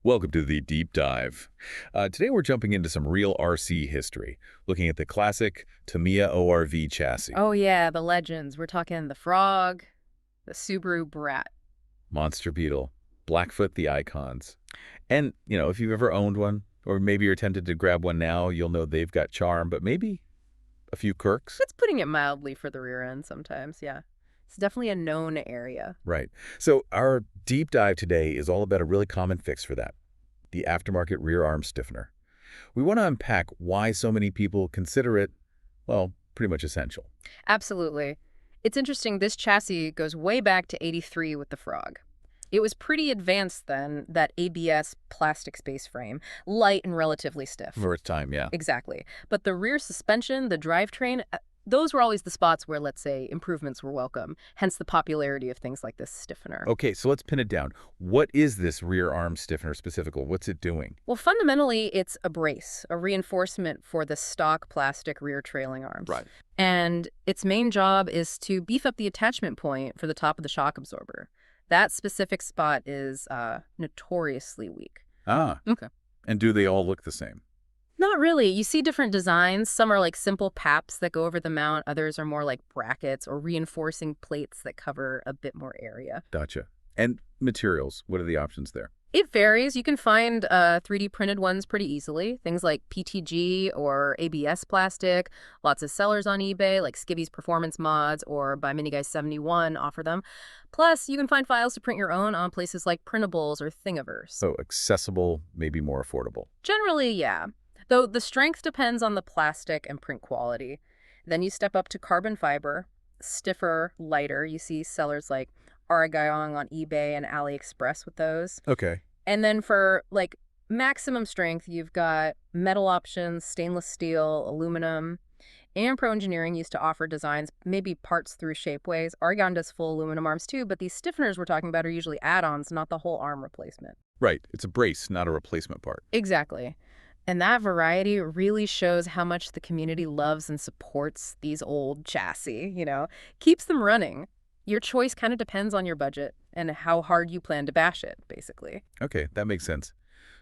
Welcome to the Deep Dive. Today we're jumping into some real RC history, looking at the classic Tamiya ORV chassis. Oh yeah, the legends. We're talking the Frog, the Subaru Brat. Monster Beetle, Blackfoot the icons. And, if you've ever owned one, or maybe you're tempted to grab one now, you'll know they've got charm, but maybe a few quirks. That's putting it mildly for the rear end sometimes, yeah. It's definitely a known area. Right. So our deep dive today is all about a really common fix for that, the aftermarket rear arm stiffener. We want to unpack why so many people consider it, well, pretty much essential. Absolutely. It's interesting, this chassis goes way back to '83 with the Frog. It was pretty advanced then, that ABS plastic space frame, light and relatively stiff. For its time, yeah. Exactly. But the rear suspension, the drivetrain, those were always the spots where, let's say, improvements were welcome, hence the popularity of things like this stiffener. Okay, so let's pin it down. What is this rear arm stiffener specifically? What's it doing? Well, fundamentally, it's a brace, a reinforcement for the stock plastic rear trailing arms. Right. And its main job is to beef up the attachment point for the top of the shock absorber. That specific spot is notoriously weak. Ah. Okay. And do they all look the same? Not really. You see different designs. Some are like simple paps that go over the mount. Others are more like brackets or reinforcing plates that cover a bit more area. Gotcha. And materials, what are the options there? It varies. You can find 3D printed ones pretty easily. Things like PTG or ABS plastic. Lots of sellers on eBay like Skivvy's Performance Mods or By Mini Guy 71 offer them. Plus, you can find files to print your own on places like Printables or Thingiverse. So accessible, maybe more affordable. Generally, yeah. Though the strength depends on the plastic and print quality. Then you step up to carbon fiber, stiffer, lighter. You see sellers like Aragayong on eBay and AliExpress with those. Okay. And then for like maximum strength, you've got metal options, stainless steel, aluminum. And Pro Engineering used to offer designs, maybe parts through Shapeways. Argon does full aluminum arms too, but these stiffeners we're talking about are usually add-ons, not the whole arm replacement. Right. It's a brace, not a replacement part. Exactly. And that variety really shows how much the community loves and supports these old chassis, keeps them running. Your choice kind of depends on your budget and how hard you plan to bash it, basically. Okay, that makes sense.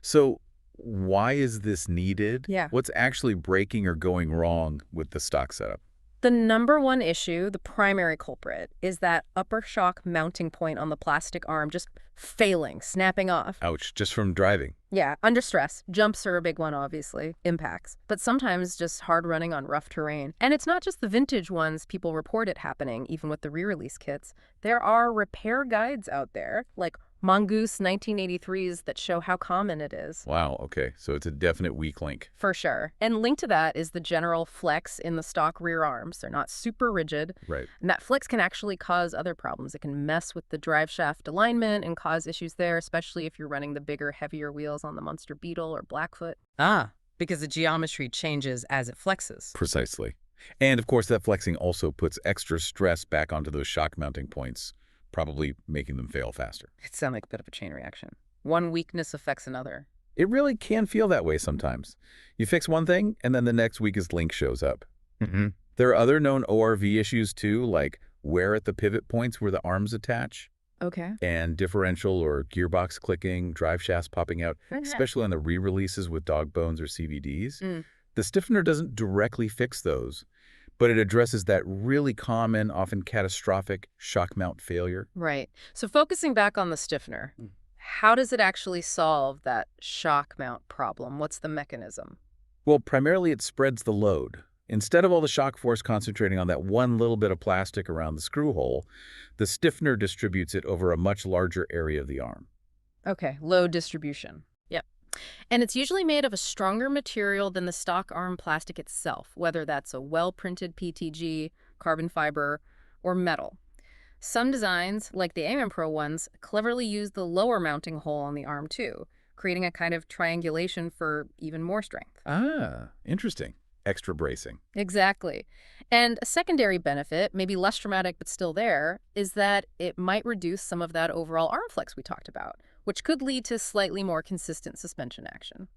So why is this needed? Yeah. What's actually breaking or going wrong with the stock setup? The number one issue, the primary culprit, is that upper shock mounting point on the plastic arm just failing, snapping off. Ouch, just from driving. Yeah, under stress. Jumps are a big one, obviously. Impacts. But sometimes just hard running on rough terrain. And it's not just the vintage ones people report it happening, even with the re-release kits. There are repair guides out there, like Mongoose 1983s, that show how common it is. Wow, okay. So it's a definite weak link. For sure. And linked to that is the general flex in the stock rear arms. They're not super rigid. Right. And that flex can actually cause other problems. It can mess with the drive shaft alignment and cause issues there, especially if you're running the bigger, heavier wheels on the Monster Beetle or Blackfoot. Ah, because the geometry changes as it flexes. Precisely. And of course, that flexing also puts extra stress back onto those shock mounting points, probably making them fail faster. It sounds like a bit of a chain reaction. One weakness affects another. It really can feel that way sometimes. You fix one thing, and then the next weakest link shows up. Mm-hmm. There are other known ORV issues too, like wear at the pivot points where the arms attach, Okay. and differential or gearbox clicking, drive shafts popping out, especially on the re-releases with dog bones or CVDs. The stiffener doesn't directly fix those, but it addresses that really common, often catastrophic shock mount failure. Right. So focusing back on the stiffener, how does it actually solve that shock mount problem? What's the mechanism? Well, primarily it spreads the load. Instead of all the shock force concentrating on that one little bit of plastic around the screw hole, the stiffener distributes it over a much larger area of the arm. Okay, load distribution. Yep. And it's usually made of a stronger material than the stock arm plastic itself, whether that's a well-printed PTG, carbon fiber, or metal. Some designs, like the Amen Pro ones, cleverly use the lower mounting hole on the arm too, creating a kind of triangulation for even more strength. Ah, interesting. Extra bracing. Exactly. And a secondary benefit, maybe less dramatic but still there, is that it might reduce some of that overall arm flex we talked about, which could lead to slightly more consistent suspension action.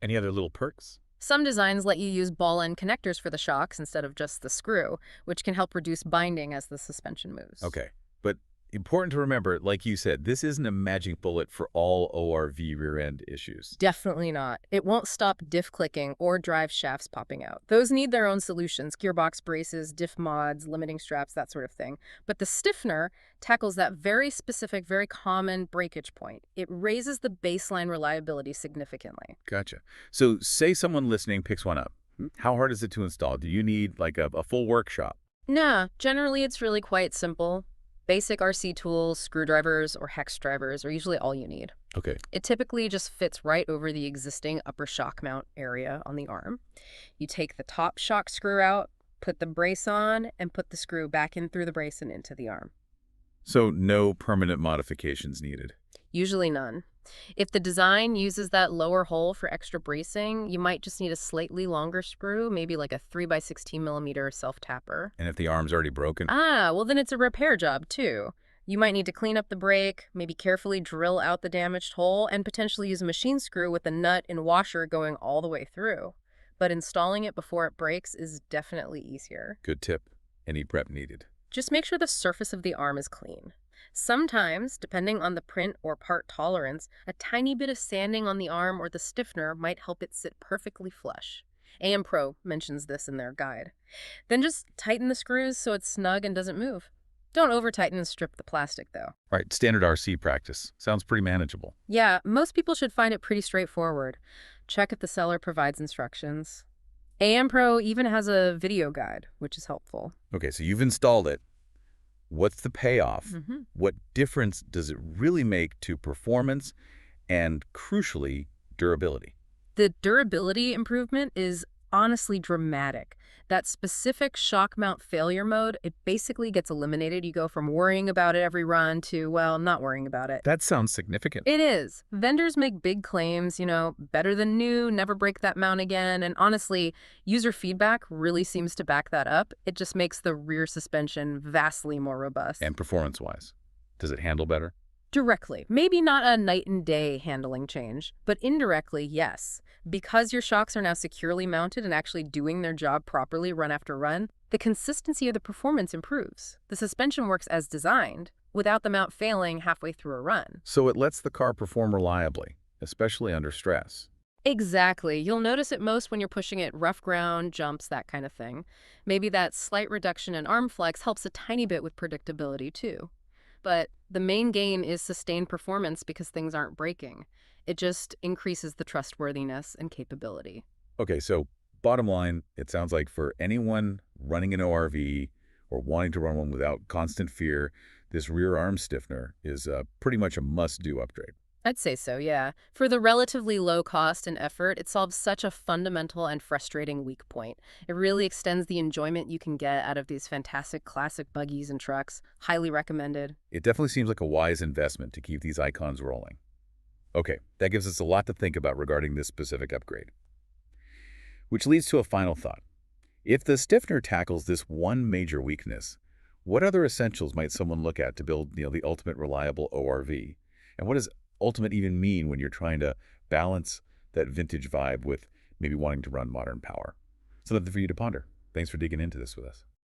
Any other little perks? Some designs let you use ball-end connectors for the shocks instead of just the screw, which can help reduce binding as the suspension moves. Okay, but Important to remember, like you said, this isn't a magic bullet for all ORV rear-end issues. Definitely not. It won't stop diff clicking or drive shafts popping out. Those need their own solutions, gearbox braces, diff mods, limiting straps, that sort of thing. But the stiffener tackles that very specific, very common breakage point. It raises the baseline reliability significantly. Gotcha. So say someone listening picks one up. How hard is it to install? Do you need like a full workshop? Nah, generally it's really quite simple. Basic RC tools, screwdrivers, or hex drivers are usually all you need. Okay. It typically just fits right over the existing upper shock mount area on the arm. You take the top shock screw out, put the brace on, and put the screw back in through the brace and into the arm. So no permanent modifications needed. Usually none. If the design uses that lower hole for extra bracing, you might just need a slightly longer screw, maybe like a 3x16mm self-tapper. And if the arm's already broken? Well then it's a repair job too. You might need to clean up the brake, maybe carefully drill out the damaged hole, and potentially use a machine screw with a nut and washer going all the way through. But installing it before it breaks is definitely easier. Good tip. Any prep needed. Just make sure the surface of the arm is clean. Sometimes, depending on the print or part tolerance, a tiny bit of sanding on the arm or the stiffener might help it sit perfectly flush. AM Pro mentions this in their guide. Then just tighten the screws so it's snug and doesn't move. Don't over-tighten and strip the plastic, though. All right, standard RC practice. Sounds pretty manageable. Yeah, most people should find it pretty straightforward. Check if the seller provides instructions. AM Pro even has a video guide, which is helpful. Okay, so you've installed it. What's the payoff? What difference does it really make to performance and, crucially, durability? The durability improvement is honestly dramatic. That specific shock mount failure mode, it basically gets eliminated. You go from worrying about it every run to, well, not worrying about it. That sounds significant. It is. Vendors make big claims, better than new, never break that mount again. And honestly, user feedback really seems to back that up. It just makes the rear suspension vastly more robust. And performance-wise, does it handle better? Directly. Maybe not a night and day handling change, but indirectly, yes. Because your shocks are now securely mounted and actually doing their job properly run after run, the consistency of the performance improves. The suspension works as designed, without the mount failing halfway through a run. So it lets the car perform reliably, especially under stress. Exactly. You'll notice it most when you're pushing it rough ground, jumps, that kind of thing. Maybe that slight reduction in arm flex helps a tiny bit with predictability, too. But the main gain is sustained performance because things aren't breaking. It just increases the trustworthiness and capability. Okay, so bottom line, it sounds like for anyone running an ORV or wanting to run one without constant fear, this rear arm stiffener is pretty much a must-do upgrade. I'd say so, yeah. For the relatively low cost and effort, it solves such a fundamental and frustrating weak point. It really extends the enjoyment you can get out of these fantastic classic buggies and trucks. Highly recommended. It definitely seems like a wise investment to keep these icons rolling. Okay, that gives us a lot to think about regarding this specific upgrade. Which leads to a final thought. If the stiffener tackles this one major weakness, what other essentials might someone look at to build the ultimate reliable ORV? And what does ultimate even mean when you're trying to balance that vintage vibe with maybe wanting to run modern power? Something for you to ponder. Thanks for digging into this with us.